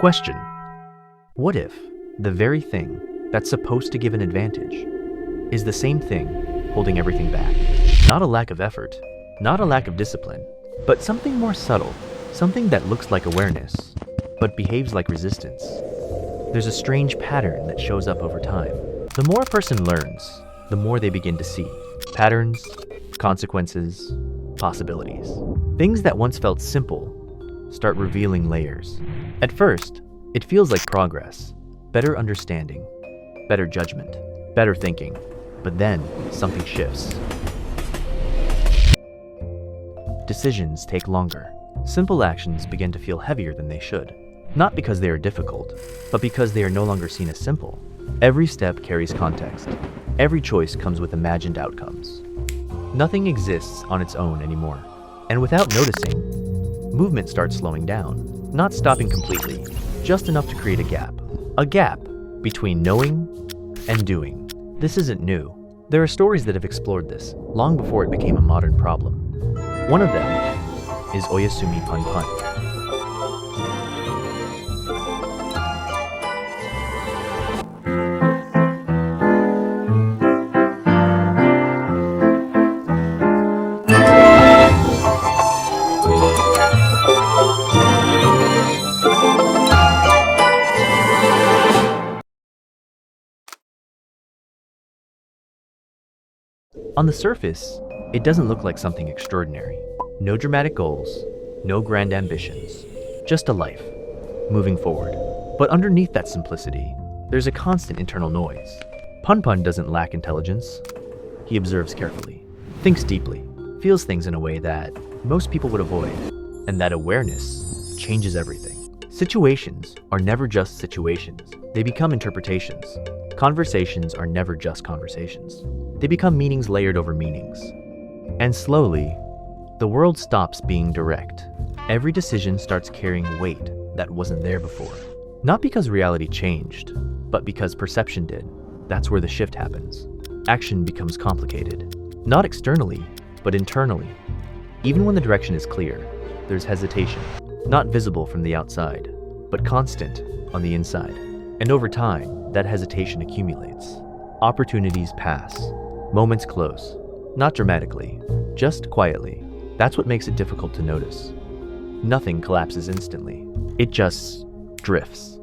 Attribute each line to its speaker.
Speaker 1: Question: what if the very thing that's supposed to give an advantage is the same thing holding everything back? Not a lack of effort, not a lack of discipline, but something more subtle, something that looks like awareness, but behaves like resistance. There's a strange pattern that shows up over time. The more a person learns, the more they begin to see patterns, consequences, possibilities. Things that once felt simple start revealing layers. At first, it feels like progress, better understanding, better judgment, better thinking. But then, something shifts. Decisions take longer. Simple actions begin to feel heavier than they should. Not because they are difficult, but because they are no longer seen as simple. Every step carries context. Every choice comes with imagined outcomes. Nothing exists on its own anymore. And without noticing, movement starts slowing down. Not stopping completely, just enough to create a gap. A gap between knowing and doing. This isn't new. There are stories that have explored this long before it became a modern problem. One of them is Oyasumi Punpun. On the surface, it doesn't look like something extraordinary. No dramatic goals, no grand ambitions, just a life, moving forward. But underneath that simplicity, there's a constant internal noise. Punpun doesn't lack intelligence. He observes carefully, thinks deeply, feels things in a way that most people would avoid, and that awareness changes everything. Situations are never just situations. They become interpretations. Conversations are never just conversations. They become meanings layered over meanings. And slowly, the world stops being direct. Every decision starts carrying weight that wasn't there before. Not because reality changed, but because perception did. That's where the shift happens. Action becomes complicated. Not externally, but internally. Even when the direction is clear, there's hesitation. Not visible from the outside, but constant on the inside. And over time, that hesitation accumulates. Opportunities pass. Moments close. Not dramatically, just quietly. That's what makes it difficult to notice. Nothing collapses instantly. It just drifts.